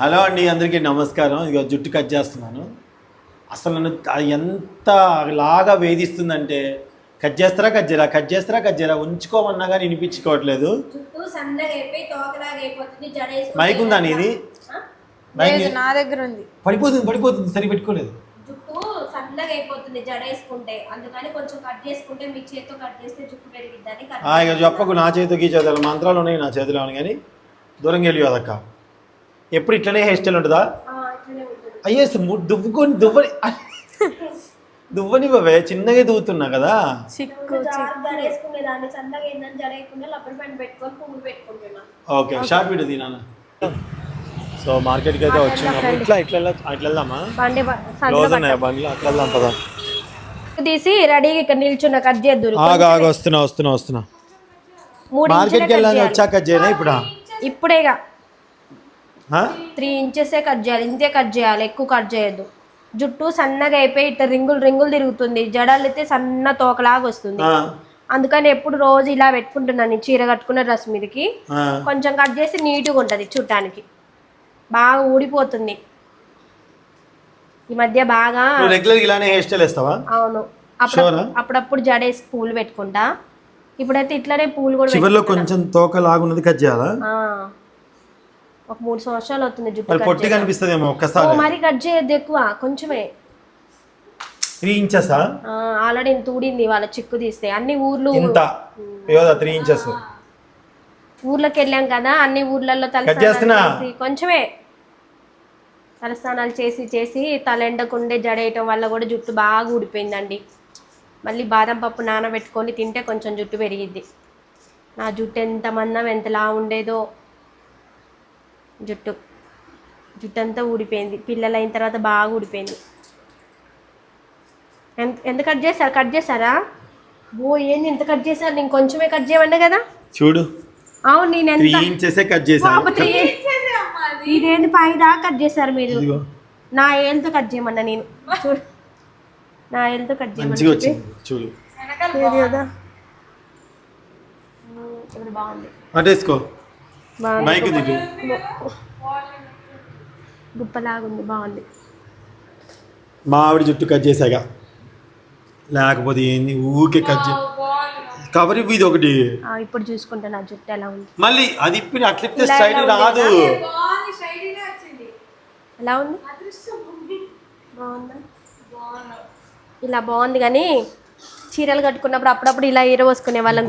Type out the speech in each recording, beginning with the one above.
Hello అండి, అందరికీ నమస్కారం. ఇక జుట్టు కట్ చేస్తున్నాను. అసలు నన్ను ఎంత లాగా వేధిస్తుందంటే కట్ చేస్తారా కట్ చేయరా, కట్ చేస్తారా కట్ చేయరా, ఉంచుకోమన్నా కానీ వినిపించుకోవట్లేదు. మైక్ ఉందా నీది? నా దగ్గర ఉంది. పడిపోతుంది సరి పెట్టుకోలేదు. జుట్టు సన్నగా అయిపోతుంది జడేసుకుంటే, అందుకని కొంచెం కట్ చేసుకుంటే మీ చేతితో కట్ చేస్తే జుట్టు పెరిగిద్దని. ఇక చెప్పకు, నా చేతికి చేతులు మంత్రాలు ఉన్నాయి నా చేతిలో కానీ దూరంగా వెళ్ళి అదక్క. ఎప్పుడు ఇట్లనే హెయిర్ స్టైల్ ఉంటుందా? అయ్యే దువ్వని బాబే, చిన్నగా దువ్వుతున్నా కదా. జడేసుకునేదాన్ని సన్నగా ఏందని జడేయకుండా రబ్బర్ బ్యాండ్ పెట్టుకొని పువ్వులు పెట్టుకుంటున్నా. ఓకే, షార్ట్ వీడియో తీనా. సో మార్కెట్కి అయితే వచ్చినాము. ఇట్లా వెళ్దామా? క్లోజ్ ఉన్నాయా బండ్లు? అట్లా వెళ్దాం పదా. తీసి రెడీగా ఇక్కడ నిల్చున్న కట్ చేద్దురు. వస్తున్నా. మార్కెట్కి వెళ్ళాలి, వచ్చా కట్ చేయనా? ఇప్పుడేగా 3 inches కట్ చేయాలి, ఇంతే కట్ చేయాలి, ఎక్కువ కట్ చేయొద్దు. జుట్టు సన్నగా అయిపోయి ఇట్లా రింగులు తిరుగుతుంది, జడలు అయితే సన్న తోకలాగా వస్తుంది. అందుకని ఎప్పుడు రోజు ఇలా పెట్టుకుంటున్నాను, చీర కట్టుకున్న డ్రెస్ మీదకి కొంచెం కట్ చేసి నీట్గా ఉంటుంది చూడటానికి. బాగా ఊడిపోతుంది ఈ మధ్య బాగా. అవును, అప్పుడప్పుడు జడేసి పూలు పెట్టుకుంటా. ఇప్పుడైతే ఇట్లానే పూలు కూడా కొంచెం తోక లాగున్నది కట్ చేయాలా? ఒక 3 సంవత్సరాలు అవుతుంది జుట్టు పొట్టి కనిపిస్తుందేమో ఒక్కసారి. మరి కట్ చేయొద్దు ఎక్కువ, కొంచెమే. 3 inches ఆల్రెడీ ఇంత ఊడింది వాళ్ళ చిక్కు తీస్తే. అన్ని ఊర్లు 3 inches ఊర్లోకి వెళ్ళాం కదా, అన్ని ఊర్లలో కొంచెమే తలస్నానాలు చేసి తల ఎండకుండే జడేయటం వల్ల కూడా జుట్టు బాగా ఊడిపోయిందండి. మళ్ళీ బాదం పప్పు నానబెట్టుకొని తింటే కొంచెం జుట్టు పెరిగిద్ది. నా జుట్టు ఎంత మందం ఎంతలా ఉండేదో. జుట్టు అంతా ఊడిపోయింది, పిల్లలు అయిన తర్వాత బాగా ఊడిపోయింది. ఎంత కట్ చేశారా? ఏంది ఇంత కట్ చేశారు? నేను కొంచెమే కట్ చేయమన్నా కదా. చూడు, అవును, నేను ఇదేంటి పైదా కట్ చేశారు మీరు? నా ఏళ్ళతో కట్ చేయమన్నా నేను. చూడు, నా ఏళ్ళతో కట్ చేయమన్నా. చూడు బాగుంది. గుప్పలాగుంది, బాగుంది. మా ఆవిడ జుట్టు కట్ చేశాగా, లేకపోతే ఏంది ఊరికే కట్ కవర్ ఇది ఒకటి. ఇప్పుడు చూసుకుంటా నా జుట్టు ఎలా ఉంది. మళ్ళీ అది ఇప్పి అట్లిప్తే స్టైల్ రాదు. ఎలా ఉంది? ఇలా బాగుంది. కానీ చీరలు కట్టుకున్నప్పుడు అప్పుడప్పుడు ఇలా ఈరవోసుకునే వాళ్ళం.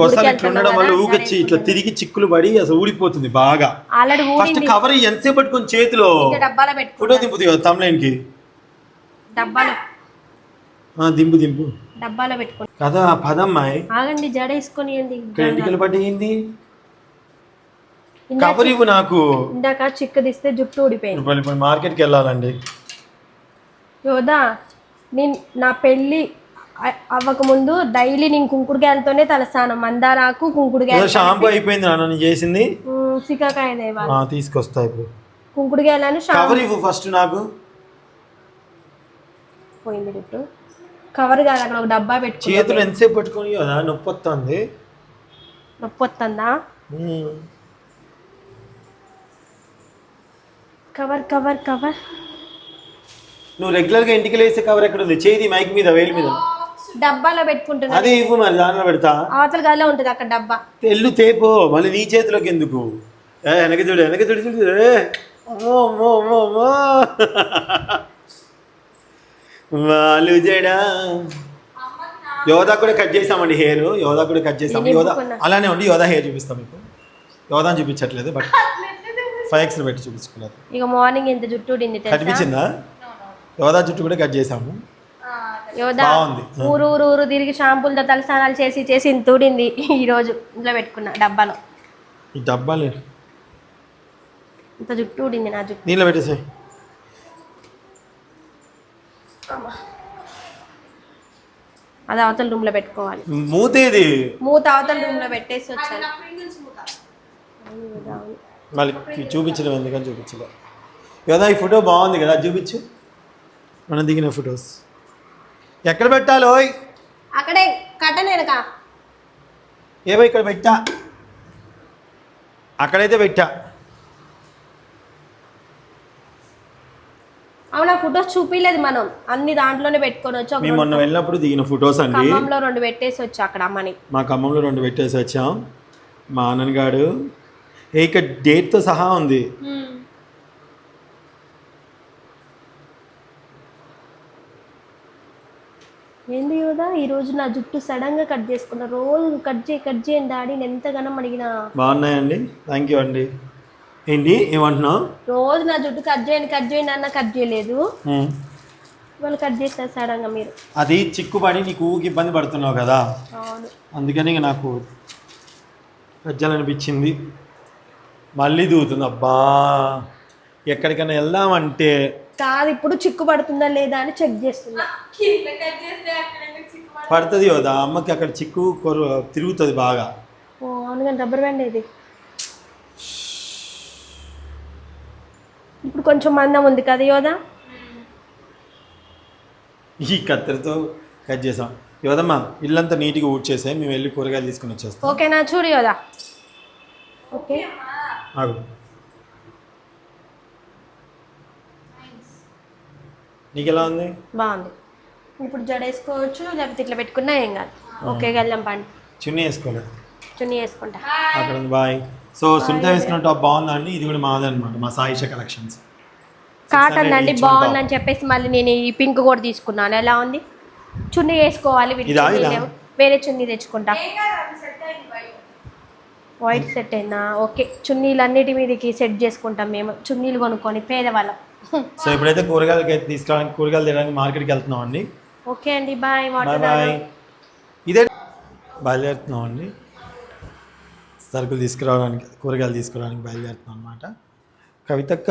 ఇట్లా తిరిగి చిక్కులు పడి అసలు ఊడిపోతుంది బాగా. ఆల్రెడీ కవర్ ఎంతసేపు పట్టుకుని చేతిలో డబ్బాలో ఫోటో దింపుతుంది తమ్లైన్ కి. దింపు డబ్బాలో పెట్టుకుని కదా పదమ్మాయి. ఆగండి, జడ వేసుకొని ఎంటికలు పట్టింది. కవర్ ఇవ్వు నాకు. ఇందాక చిక్కు తీస్తే జుట్టు ఊడిపోయింది. మార్కెట్కి వెళ్ళాలండి. యోదా, నేను నా పెళ్ళి అవ్వక ముందు డైలీ నేను కుంకుడుకాయలతోనే తలస్నానం. మందారాకు కుంకుడుకాయ. షాంపూ అయిపోయింది నాన్న చేసింది. సికాకాయ తీసుకొస్తా ఇప్పుడు. కుంకుడుకాయలను కవర్ ఇవ్వు ఫస్ట్ నాకు. పోయింది జుట్టు. కవర్ కాదు, అక్కడ ఒక డబ్బా పెట్టుకో. చేతులు ఎంతసేపు పట్టుకొని కదా నొప్పి వస్తుంది. నొప్పి వస్తుందా? కవర్ నువ్వు రెగ్యులర్ గా ఇంటికి వేసే కవర్ ఎక్కడ ఉంది? చేయి మైక్ మీద, వేలు మీద డబ్బాలో పెట్టుకుంటున్నా. అదే ఇవ్వు, మరి దానిలో పెడతా. అవతల గాల్లో ఉంటుంది అక్కడ డబ్బా. తెల్లు తేపో, మళ్ళీ నీ చేతిలోకి ఎందుకు? వెనక చూడు. వాళ్ళు జడా యోధా కూడా కట్ చేసామండి హెయిర్. యోధా కూడా కట్ చేసాము. యోధా అలానే ఉండి యోధా హెయిర్ చూపిస్తాం మీకు. యోధాని చూపించట్లేదు, బట్ 5x పెట్టి చూపించుకున్నారు. ఇక మార్నింగ్ ఎంత జుట్టు ఊడింది కనిపించిందా? యోధా జుట్టు కూడా కట్ చేసాము. యోధా ఊరు తిరిగి షాంపూలతో తలస్నానాలు చేసి ఇంత ఊడింది. ఈరోజు ఇంట్లో పెట్టుకున్నా డబ్బాలో. ఈ డబ్బాలు ఇంత జుట్టు ఊడింది నా జుట్టు. నీళ్ళు పెట్టేసి అది అవతల రూమ్ లో పెట్టుకోవాలి. మూత అవతల రూమ్ లో పెట్టేసి వచ్చాను. మళ్ళీ చూపించడం ఎందుకని చూపించలే. యోధా ఈ ఫోటో బాగుంది కదా, చూపించు. మనం దిగిన ఫొటోస్ ఎక్కడ పెట్టాలో? అక్కడే కట్టనేనక. ఏవో ఇక్కడ పెట్టా, అక్కడైతే పెట్టా. అవునా ఫొటోస్ చూపించలేదు మనం అన్ని దాంట్లోనే పెట్టుకొని వచ్చి మేము మొన్న వెళ్ళినప్పుడు దిగిన ఫొటోస్ అండి. ఖమ్మంలో 2 పెట్టేసి వచ్చి అక్కడ అమ్మని. మా ఖమ్మంలో 2 పెట్టేసి వచ్చాం. మా ఆనందగాడు ఇక డేట్తో సహా ఉంది. ఏంది యోదా ఈరోజు నా జుట్టు సడన్ గా కట్ చేసుకున్నా. రోజు కట్ చేయండి డాడీ నేను ఎంతగానో అడిగినా. బాగున్నాయండి, థ్యాంక్ యూ అండి. ఏంటి ఏమంటున్నావు? రోజు నా జుట్టు కట్ చేయండి అన్న కట్ చేయలేదు. వాళ్ళు కట్ చేస్తారు సడన్ గా మీరు. అది చిక్కుపడి నీకు ఊకి ఇబ్బంది పడుతున్నావు కదా, అవును అందుకని ఇక నాకు కజ్జాలనిపించింది. మళ్ళీ దూతుంది. అబ్బా ఎక్కడికైనా వెళ్దామంటే కాదు ఇప్పుడు చిక్కు పడుతుందా లేదా అని చెక్ చేస్తున్నా. పడుతుంది కదా అమ్మకి, అక్కడ చిక్కు తిరుగుతుంది బాగా. ఓ అవును కానీ రబ్బర్ బ్యాండ్ ఇది. ఇప్పుడు కొంచెం మందం ఉంది కదా యోదా. ఈ కత్తెరతో కట్ చేసాం. యోదమ్మా ఇల్లంతా నీట్గా ఊడ్చేసే, మేము వెళ్ళి కూరగాయలు తీసుకుని వచ్చేస్తాం. ఓకేనా చూడు యోదా. ఓకే ఆగు. నీకు ఎలా ఉంది? బాగుంది. ఇప్పుడు జడ వేసుకోవచ్చు లేకపోతే ఇట్లా పెట్టుకున్నా ఏం కాదు. ఓకే గల్లం పండి. చున్నీ వేసుకోలేదు, చున్నీ వేసుకుంటా. అక్కడ ఉంది. బాయ్. సో సునీత వేసుకున్న టాప్ బాగుందండి. ఇది కూడా మాదే అనమాట, మా సాయిష కలెక్షన్స్. కాటన్ అండి బాగుందని చెప్పేసి మళ్ళీ నేను ఈ పింక్ కూడా తీసుకున్నాను. ఎలా ఉంది? చున్నీ వేసుకోవాలి. వేరే చున్నీ తెచ్చుకుంటా. వైట్ సెట్ అయినా ఓకే. చున్నీలు అన్నిటి మీదకి సెట్ చేసుకుంటాం మేము, చున్నీలు కొనుక్కొని పేదవాళ్ళం. సో ఇప్పుడైతే కూరగాయలకి తీసుకురావడానికి, కూరగాయలు తినడానికి మార్కెట్కి వెళ్తున్నాం అండి. ఓకే అండి బాయ్. బాయ్. ఇదే బయలుదేరుతున్నాం అండి, సరుకులు తీసుకురావడానికి, కూరగాయలు తీసుకురావడానికి బయలుదేరుతున్నాం అనమాట. కవితక్క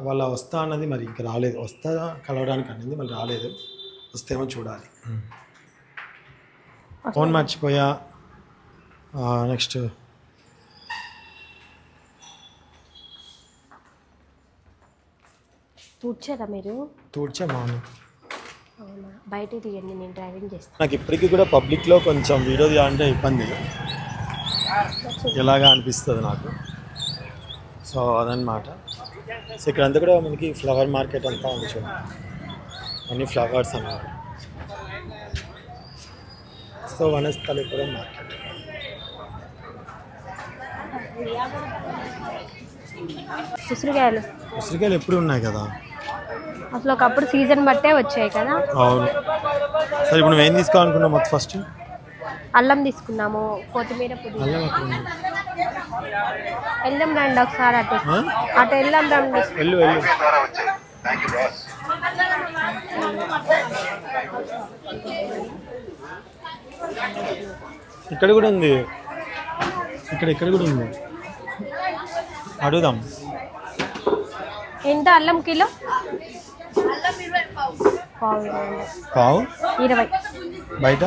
వాళ్ళ వస్తా అన్నది మరి ఇంకా రాలేదు. వస్తా కలవడానికి అన్నది మళ్ళీ రాలేదు. వస్తేమో చూడాలి. ఫోన్ మర్చిపోయా. నెక్స్ట్ తూడ్చారా మీరు? తూడ్చా మాను. అవునా బయట తీయండి, నేను డ్రైవింగ్ చేస్తాను. నాకు ఇప్పటికీ కూడా పబ్లిక్లో కొంచెం వీడియో తీయాలంటే ఇబ్బంది ఎలాగా అనిపిస్తుంది నాకు. సో అదనమాట. సో ఇక్కడంతా కూడా మనకి ఫ్లవర్ మార్కెట్ అంతా ఉంది చూడండి, అన్ని ఫ్లవర్స్ అన్నమాట. So Vanasthalipuram market. ఉసిరికాయలు ఎప్పుడు ఉన్నాయి కదా, అసలు ఒకప్పుడు సీజన్ బట్టే వచ్చాయి కదా. అవును. సరే ఇప్పుడు నువ్వేం తీసుకోవాలనుకున్నావు? మొత్తం ఫస్ట్ అల్లం తీసుకున్నాము, కొత్తిమీర, పుదీనా. అల్లం ఎక్కడ ఉంది? వెళ్దాం రండి ఒకసారి అటు అటు వెళ్దాం రండి. వెళ్ళు. ఇక్కడ కూడా ఉంది, ఇక్కడ కూడా ఉంది. అడుగుదాం. ఎంత అల్లం కిలో? పావు 20. బయట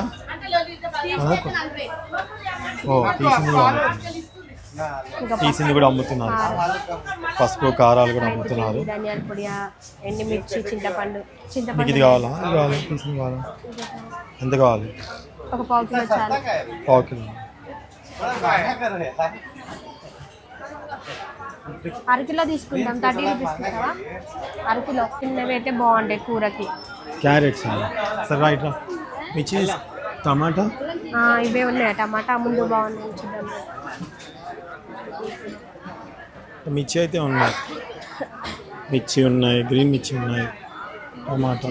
తీసింది కూడా అమ్ముతున్నారు. పసుపు కారాలు కూడా అమ్ముతున్నారు. ధనియాల పొడి, ఎండుమిర్చి, చింతపండు. మీకు ఇది కావాలా? తీసింది కావాలా? ఎంత కావాలి? ఒక పావు కిలో చాలు. పావు కిలో. అరకిలో తీసుకుంటాం. 30 రూపీస్ ఇస్తావా? అరకిలో చిన్నవి అయితే బాగుంటాయి కూరకి. క్యారెట్స్ సరే రైట్. మిర్చి, టమాటా ఇవే ఉన్నాయా? టమాటా ముందు బాగున్నాయి, చూద్దాం. మిర్చి అయితే ఉన్నాయి, మిర్చి ఉన్నాయి, గ్రీన్ మిర్చి ఉన్నాయి, టమాటా.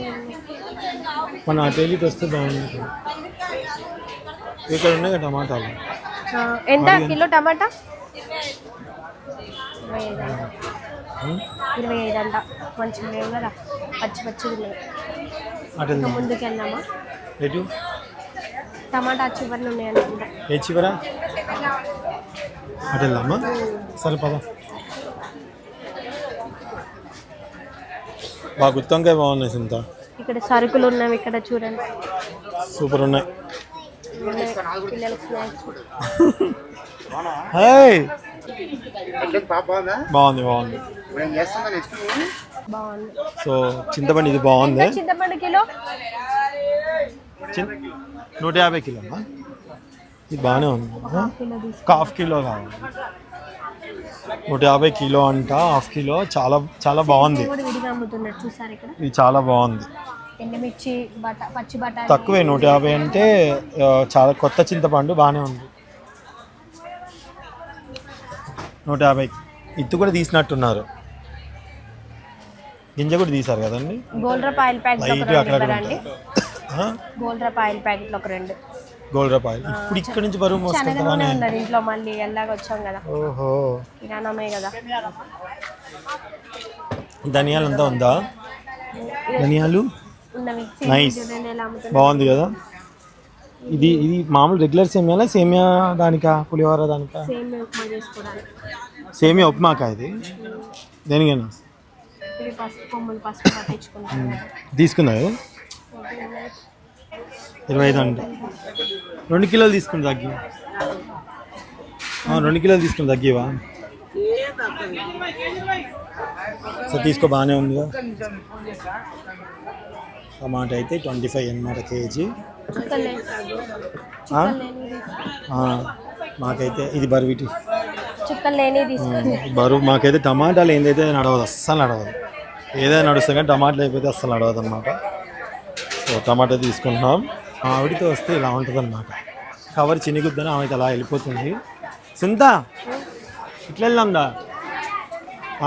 మన అటేలికి వస్తే బాగుంది. ఇక్కడ ఉన్నాయి కదా టమాటాలు. ఎంత కిలో టమాటా? 25 అంట. కొంచెం లేవు కదా, పచ్చి ఉన్నాయి. ముందుకు వెళ్దామా? ఎటు? టమాటా చివరిలో ఉన్నాయి అనుకుంటా. ఏ చివరా? అటు వెళ్దామా? సరే పద. బాగా గుత్తొంకాయ బాగున్నాయి సింత. ఇక్కడ సరుకులు ఉన్నవి, ఇక్కడ చూడండి సూపర్ ఉన్నాయి. పిల్లలకి స్నాక్స్. బాగుంది. సో చింతపండు ఇది బాగుంది. చింతపండు కిలో 150 కిలోనా? ఇది బాగానే ఉంది. ½ కిలో కావాలి. 150 కిలో అంట, హాఫ్ కిలో. చాలా చాలా బాగుంది. కూడా విడిగా అమ్ముతున్నారు చూసారు ఇక్కడ. ఇది చాలా బాగుంది. ఎండుమిర్చి పచ్చి బఠానీ తక్కువే 150 అంటే. చాలా కొత్త చింతపండు బాగానే ఉంది. 150. ఇత్తు కూడా తీసినట్టున్నారు. గింజ కూడా తీసారు కదండి. గోల్డ్రపాయల ప్యాకెట్ లైట్ అక్కడ గోల్డ్రపాయల ప్యాకెట్లు ఒక 2. గోల్డ్రపాయలు ఇప్పుడు ఇక్కడ నుంచి బరువు మోసుకుంటామని ఉన్నారు ఇంట్లో. మళ్ళీ ఎల్లాగా వచ్చాం కదా. ఓహో, కిరాణమే కదా. ధనియాలు అంతా ఉందా? ధనియాలు ఉన్నవి. నైస్, ఎలా అమ్ముతున్నారు? బాగుంది కదా. ఇది ఇది మామూలు రెగ్యులర్ సేమియాలా? సేమియా దానికా, పులిహోర దానికా? సేమియా ఉప్మా చేసుకోవడానికి. సేమియా ఉప్మాకా ఇది? దేనికైనా ఇది పసుపు కొమ్ములు పసుపు పట్టించుకుంటాం. తీసుకుందా? 25 అంట. 2 కిలోలు తీసుకుని తగ్గి. 2 కిలోలు తీసుకుని తగ్గివా? సో తీసుకో, బాగానే ఉందిగా. టమాటా అయితే 25 అన్నమాట కేజీ. మాకైతే ఇది బరువిటి చుక్కలు లేని తీసుకుంది. బరువు. మాకైతే టమాటాలు ఏందైతే నడవదు, అస్సలు నడవదు. ఏదైనా నడుస్తుంది కానీ టమాటాలు అయిపోతే అస్సలు నడవదు అన్నమాట. సో టమాటా తీసుకుంటున్నాం. ఆవిడితో వస్తే ఇలా ఉంటుంది అన్నమాట. కవర్ చినిగుద్దని ఆమె అలా వెళ్ళిపోతుంది. సింత ఇట్లా వెళ్దాందా?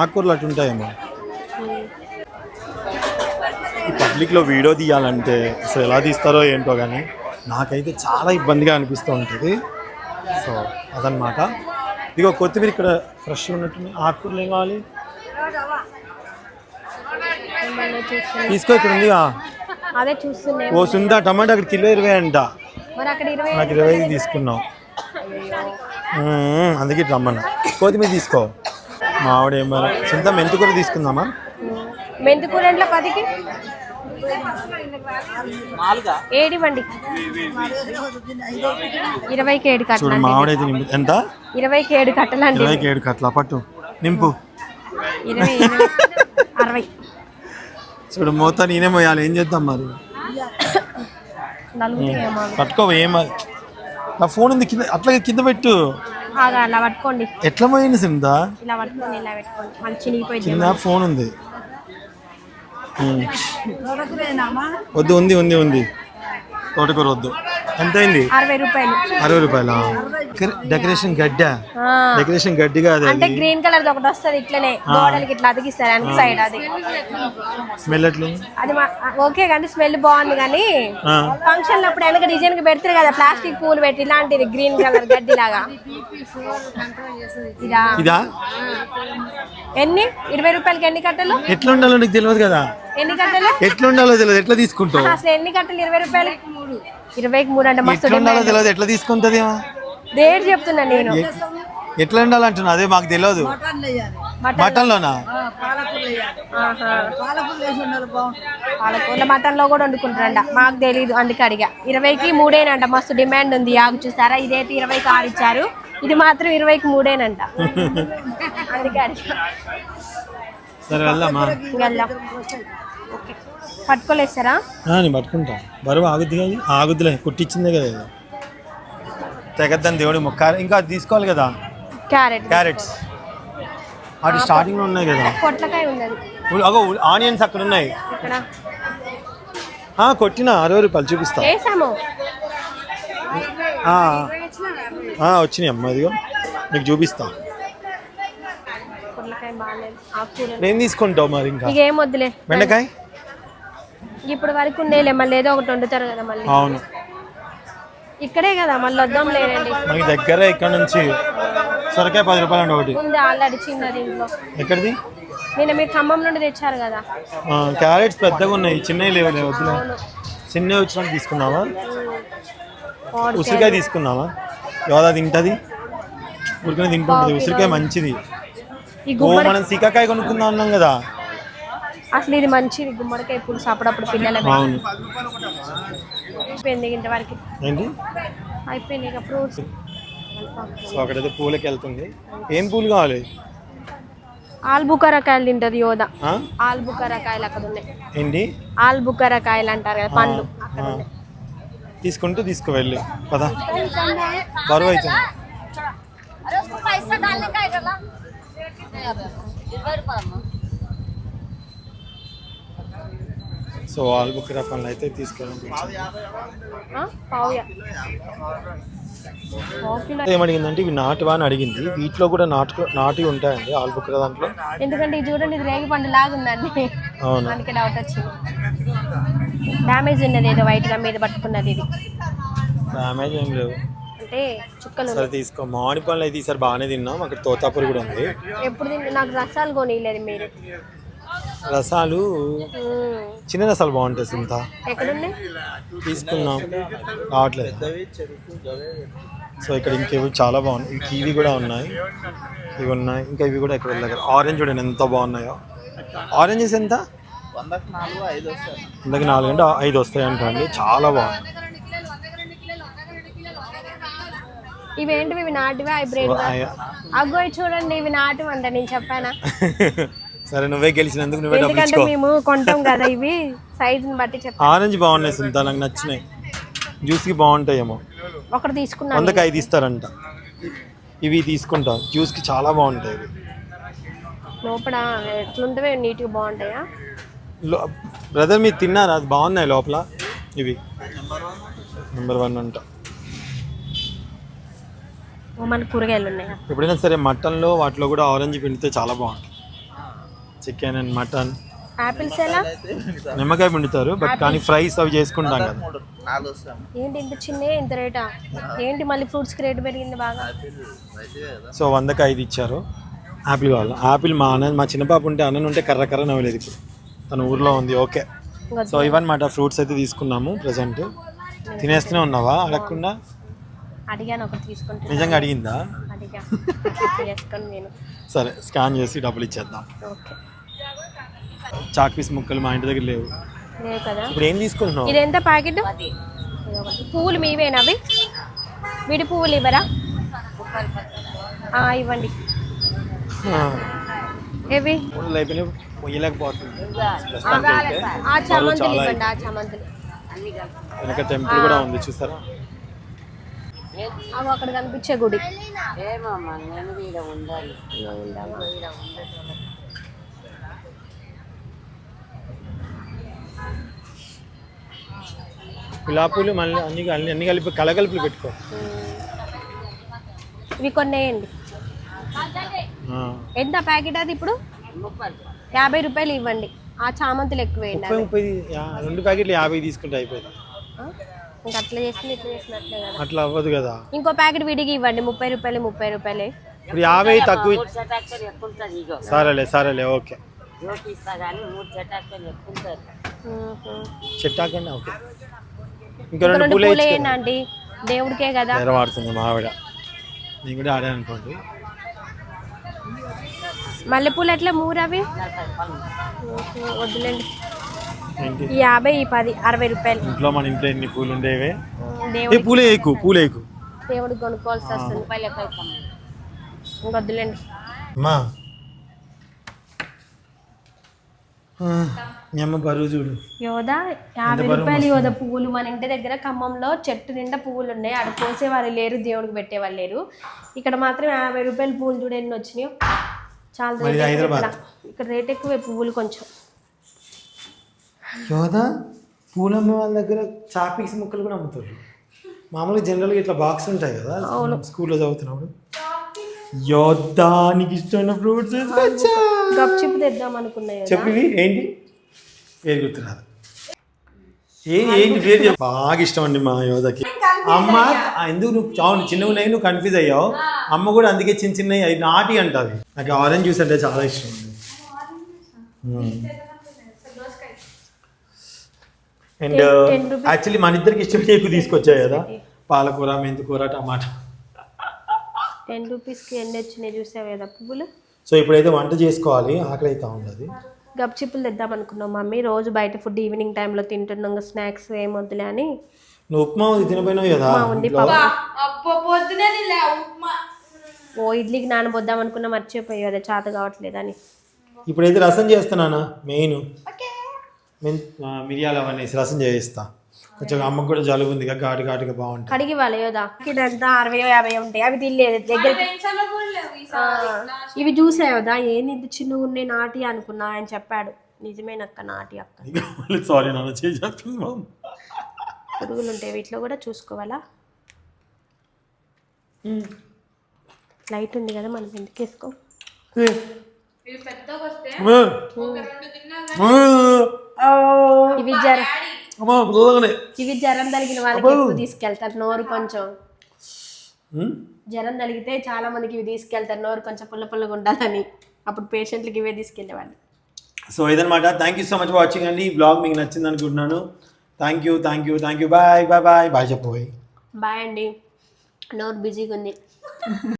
ఆకుకూరలు అటు ఉంటాయేమో. ఈ పబ్లిక్లో వీడియో తీయాలంటే అసలు ఎలా తీస్తారో ఏంటో కానీ నాకైతే చాలా ఇబ్బందిగా అనిపిస్తూ ఉంటుంది. సో అదనమాట. ఇదిగో కొత్తిమీర ఇక్కడ ఫ్రెష్గా ఉన్నట్టుంది. ఆకుకూరలు ఏం కావాలి? తీసుకో, ఇక్కడ ఉందిగా. అదే చూస్తున్నాయి. ఓ సుందా టమాటా అక్కడ కిలో 20 అంట. మరి అక్కడ 20. నాకు 25 తీసుకున్నాం. అందుకే రమ్మన్నా. కొత్తిమీర తీసుకో. మా ఆవిడ ఏమన్నా చింత మెంతికూర తీసుకుందామా? మెంతికూర ఎంట్లో 10కి 7 ఇవ్వండి. 20కి 7 కట్టలు. చూడు మా ఆవిడైతే ఎంత? 20కి 7 కట్టలు అండి. 20కి 7 కట్టల పట్టు నింపు. 20 60. చూడు మూత నేనే పోయాలి, ఏం చేద్దాం మరి. పట్టుకో. నా ఫోన్ ఉంది కింద, అట్లాగే కింద పెట్టు. అలా పట్టుకోండి. ఎట్లా పోయింది సిందా? ఇలా పట్టుకోండి, ఇలా పెట్టుకోండి. మళ్ళీ చినిగిపోయింది. కింద ఫోన్ ఉంది. వద్దు, ఉంది ఉంది ఉంది. తోటకూర వద్దు. ఎంత అయింది? 60 రూపాయలు. 60 రూపాయల. డెకరేషన్ గడ్డ. డెకరేషన్ గడ్డి కాదు, అంటే గ్రీన్ కలర్ ఒకటి వస్తుంది ఇట్లనే గోడలకి ఇట్లా అతికిస్తారు వెనక సైడ్. అది స్మెల్ ఎట్లా? అది ఓకే కానీ స్మెల్ బాగుంది. కానీ ఫంక్షన్ అప్పుడు వెనక డిజైన్ కి పెడతారు కదా ప్లాస్టిక్ పూలు పెట్టి, ఇలాంటిది గ్రీన్ కలర్ గడ్డి లాగా. ఇదా? ఎన్ని? 20 రూపాయలకి ఎన్ని కట్టలు? ఎట్లా ఉండాలో నీకు తెలియదు కదా. ఎన్ని కట్టలు? ఎట్లా ఉండాలో తెలియదు, ఎట్లా తీసుకుంటావు? అసలు ఎన్ని కట్టలు? 20 రూపాయలకి 20కి 3 అంటే మస్తు. ఎట్లా ఉండాలో తెలియదు, ఎట్లా తీసుకుంటది? రేట్ చెప్తున్నా నేను. ఎట్లా ఉండాలంటున్నా, అదే మాకు తెలియదు. మటన్ లోనా? పాలకూర మటన్ లో కూడా వండుకుంటారంట, మాకు తెలీదు అందుకే అడిగా. 20కి 3 మస్తు డిమాండ్ ఉంది. ఆగు చూసారా, ఇదైతే 20కి 6 ఇచ్చారు, ఇది మాత్రం 20కి 3 అందుకే అడిగా. సరే వెళ్దామా? వెళ్దాం. ఓకే, పట్టుకోలేస్తారా? నేను పట్టుకుంటా. బరువు ఆగుద్ది కదా? ఆగుద్దిలే, కుట్టించిందే కదా. తెగద్దని దేవుడి మొక్క. ఇంకా అది తీసుకోవాలి కదా. క్యారెట్స్ అటు స్టార్టింగ్ లో ఉన్నాయి కదా. పొట్లకాయ ఉన్నది. అగో ఆనియన్స్ అక్కడ ఉన్నాయి. కొట్టిన 60 రూపాయలు చూపిస్తా. వచ్చినాయి అమ్మ, ఇదిగో నీకు చూపిస్తా. ఏం తీసుకుంటావు మరి? ఇంకా ఏం వద్దులే. బెండకాయ ఇప్పుడు వరకు ఉండేలే, మళ్ళీ ఏదో ఒకటి వండుతారు కదా మళ్ళీ. అవును, ఇక్కడే కదా మళ్ళీ వద్దాం లేదండి. మనకి దగ్గరే. ఇక్కడ నుంచి సొరకాయ 10 రూపాయలు అండి ఒకటి. ఉంది ఆల్రెడీ చిన్నది ఇంట్లో. ఎక్కడిది? నేను మీరు ఖమ్మం నుండి తెచ్చారు కదా. క్యారెట్స్ పెద్దగా ఉన్నాయి, చిన్నవి లేవు. వద్దులే, చిన్నవి వచ్చినట్టు తీసుకున్నావా? ఉసిరికాయ తీసుకున్నావా? యోదా తింటది, ఉరికనే తింటుంటుంది. ఉసిరికాయ మంచిది. మనం సీకాకాయ కొనుక్కుందాం అన్నాం కదా. అసలు ఇది మంచిది, గుమ్మడికాయ పులుసు అప్పుడప్పుడు పిల్లలకి. అవును. అయిపోయింది ఇంతవరకు. ఏంటి అయిపోయింది ఇక ఫ్రూట్స్. సో అక్కడైతే పూలకి వెళ్తుంది. ఏం పూలు కావాలి? ఆల్బుకరకాయలు తింటది యోధ. ఆల్బుకరకాయలు అక్కడ ఉన్నాయి. ఏంటి? ఆల్బుకరకాయలు అంటారు కదా, పండ్లు. తీసుకుంటూ తీసుకువెళ్ళి పదా, బరువు అవుతుంది. సో ఆల్బుక్ రకంలో అయితే తీసుకెళ్ళి పావుయా ఏమడిగిందంటే ఇవి నాటువా అని అడిగింది. వీటిలో కూడా నాటి ఉంటాయండి ఆల్బుక్ దాంట్లో. ఎందుకంటే ఇది చూడండి, ఇది రేగి పండు లాగుందండి. అవును, అందుకే డౌట్ వచ్చింది. డ్యామేజ్ ఉన్నది ఏదో వైట్ గా మీద పట్టుకున్నది. ఇది డ్యామేజ్ ఏం లేవు అంటే చుక్కలు. సరే తీసుకో. మామిడి పళ్ళు అయితే ఈసారి బాగానే తిన్నాం. అక్కడ తోతాపూరి కూడా ఉంది. ఎప్పుడు నాకు రసాలు కొనిలేదు మీరు. రసాలు చిన్న రసాలు బాగుంటాయి. సింత ఎక్కడున్నాయి? తీసుకున్నాం, రావట్లేదు. సో ఇక్కడ ఇంకేవి చాలా బాగున్నాయి. ఈ కివి కూడా ఉన్నాయి, ఇవి ఉన్నాయి. ఇంకా ఇవి కూడా ఇక్కడ దగ్గర ఆరెంజ్ చూడండి ఎంత బాగున్నాయో. ఆరెంజెస్ ఎంత? 100కి 4 అంటే 5 వస్తాయి అంటండి. చాలా బాగుంది. ఇవేంటివి? ఇవి నాటివా హైబ్రిడ్? అగ్గో చూడండి, ఇవి నాటివి అంట. నేను చెప్పానా? సరే నువ్వే గెలిచినందుకు నువ్వే డబ్బులు ఎందుకంటే మేము కొంటాం కదా. ఇవి సైజుని బట్టి చెప్పాను. ఆరెంజ్ బాగున్నాయి సింత, నాకు నచ్చినాయి. జ్యూస్కి బాగుంటాయేమో. ఒకటి తీసుకున్నాను. 100కి 5 ఇస్తారంట. ఇవి తీసుకుంటా, జ్యూస్కి చాలా బాగుంటాయి. లోపల ఎట్లుంటే నీట్గా బాగుంటాయా? బ్రదర్ మీరు తిన్నారా? అది బాగున్నాయి లోపల. ఇవి నెంబర్ 1 అంట. మన కూరగాయలు ఉన్నాయా? ఎప్పుడైనా సరే మటన్లో వాటిలో కూడా ఆరెంజ్ పిండితే చాలా బాగుంటుంది. Chicken and mutton. ఆపిల్స్ ఎలా? నిమ్మకాయ పిండుతారు, బట్ కానీ ఫ్రైస్ అవి చేసుకుంటాం కదా. ఏంటి ఇంత చిన్న, ఇంత రేటా? ఏంటి మళ్ళీ ఫ్రూట్స్కి రేటు పెరిగింది బాగా? సో 100కి 5 ఇచ్చారు. యాపిల్ కావాలి. యాపిల్ మా చిన్న పాప ఉంటే అన్నను ఉంటే కర్ర నవ్వలేదు. ఇప్పుడు తన ఊర్లో ఉంది. ఓకే, సో ఇవన్నమాట ఫ్రూట్స్ అయితే తీసుకున్నాము. ప్రజెంట్ తినేస్తూనే ఉన్నావా అడగకుండా? అడిగాను, ఒకటి తీసుకుంటే. నిజంగా అడిగిందా? అడిగా, చేసుకొని నేను. సరే స్కాన్ చేసి డబ్బులు ఇచ్చేద్దాం. ఓకే. చాక్ పీస్ ముక్కలు మా ఇంటి దగ్గర లేవు కదా. ఇప్పుడు ఏం తీసుకుంటున్నావు? ఇది ఎంత ప్యాకెట్? పువ్వులు మీవేనా అవి? విడి పువ్వులు ఇవ్వరా? ఇవ్వండి. ఏవి అయిపోయినాయి, మొయ్యలేకపోతుంది. ఆ చామంతులు ఇవ్వండి, ఆ చామంతులు. వెనక టెంపుల్ కూడా ఉంది చూసారా? అవి అక్కడ కనిపించే గుడి. గులాబీలు మళ్ళీ అన్ని కలిపి కలగలుపులు పెట్టుకో. ఇవి కొన్ని వేయండి. ఎంత ప్యాకెట్ అది ఇప్పుడు? 50 రూపాయలు ఇవ్వండి. ఆ చామంతులు ఎక్కువ వేయండి. 2 ప్యాకెట్లు 50 తీసుకుంటే అయిపోయింది. ఇంకా అట్లా చేస్తుంది, ఇట్లా చేసినట్లే కదా. అట్లా అవ్వదు కదా. ఇంకో ప్యాకెట్ విడిగి ఇవ్వండి. 30 రూపాయలు, 30 రూపాయలే. ఇప్పుడు 50 తక్కువ. సరేలే ఓకే. చెట్టాకండి. ఓకే, ఇంకా 2 పూలు వేయండి. దేవుడికే కదా. వాడుతుంది మా ఆవిడ, నేను కూడా ఆడాను అనుకోండి. మల్లెపూలు ఎట్లా 3 అవి? వద్దులేండి. 50, 10, 60 రూపాయలు. ఇంట్లో మన ఇంట్లో ఎన్ని పూలు ఉండేవి. పూలు వేయకు. దేవుడికి కొనుక్కోవాల్సి వస్తుంది. వద్దులేండి. అమ్మా మీ అమ్మ బరువు చూడు. యోదా 50 రూపాయలు యోదా పువ్వులు. మన ఇంటి దగ్గర ఖమ్మంలో చెట్టు నిండా పువ్వులు ఉన్నాయి. ఆడ కోసేవాళ్ళు లేరు, దేవుడికి పెట్టేవాళ్ళు లేరు. ఇక్కడ మాత్రం 50 రూపాయలు పువ్వులు చూడ ఎన్ని వచ్చినాయో. చాలా రేట్. ఇక్కడ రేట్ ఎక్కువే పువ్వులు కొంచెం. యోదా పూలు అమ్మే వాళ్ళ దగ్గర చాపీస్ ముక్కలు కూడా అమ్ముతారు. మామూలుగా జనరల్గా ఇట్లా బాక్స్ ఉంటాయి కదా స్కూల్లో చదువుతున్నప్పుడు. యోదా నీకు ఇష్టమైన ఫ్రూట్స్ గప్చిప్ తెద్దాం అనుకున్నాయి. చెప్పివి ఏంటి? పేరు గుర్తురాదు. ఏంటి పేరు చెప్పు. బాగా ఇష్టం అండి మా యోధకి. అమ్మ ఎందుకు నువ్వు చిన్నగా ఉన్నాయి, నువ్వు కన్ఫ్యూజ్ అయ్యావు. అమ్మ కూడా అందుకే చిన్నవి అవి నాటి అంటది. నాకు ఆరెంజ్ జ్యూస్ అంటే చాలా ఇష్టం అండి. అండ్ యాక్చువల్లీ మన ఇద్దరికి ఇష్టం ఎక్కువ తీసుకొచ్చాయి కదా, పాలకూర, మెంతికూర, టమాటా. 10 రూపీస్కి ఎన్ని వచ్చినాయి చూసావు కదా పువ్వులు. సో ఇప్పుడైతే వంట చేసుకోవాలి, ఆకలి అయితే ఉండదు. గప్చిప్పులు తెద్దాం అనుకున్నాం మమ్మీ. రోజు బయట ఫుడ్ ఈవినింగ్ టైంలో తింటున్నాం, స్నాక్స్ ఏమొద్దులే అని. నువ్వు ఉప్మా తినపోయినావు కదా. ఓ ఇడ్లీకి నానబోద్దాం అనుకున్నా, మర్చిపోయి కదా, చేత కావట్లేదు అని. ఇప్పుడైతే రసం చేస్తున్నానా, మెయిన్ మిరియాలు అవన్నీ రసం చేయిస్తా. కొంచెం అమ్మకు కూడా జలుబు ఉంది ఘాటు ఘాటుగా బాగుంటుంది. కడిగి వాళ్ళు యోదా ఇదంతా 60-50 ఉంటాయి, అవి తినలేదు దగ్గర. ఇవి చూసాయోదా ఏంది ఇంత చిన్నగా ఉన్నాయి నాటి అనుకున్నా, ఆయన చెప్పాడు నిజమేనక్క నాటి అక్క. సారీ నాన్న చేసి చెప్పింది మా అమ్మ. పురుగులు ఉంటాయి వీటిలో కూడా చూసుకోవాలా. లైట్ ఉంది కదా మనం ఎందుకు వేసుకో. ఇవి జ్వరం తగిలిన వాళ్ళకి ఎక్కువ తీసుకెళ్తారు, నోరు కొంచెం జ్వరం తగిలితే చాలా మందికి ఇవి తీసుకెళ్తారు, నోరు కొంచెం పుల్ల పుల్లగా ఉండాలని. అప్పుడు పేషెంట్లకి ఇవే తీసుకెళ్ళేవాళ్ళు. సో ఇదనమాట. Thank you so much watching అండి. ఈ బ్లాగ్ మీకు నచ్చింది అనుకుంటున్నాను. Thank you. బాయ్ చెప్పు. బాయ్ అండి. నోరు బిజీగా ఉంది.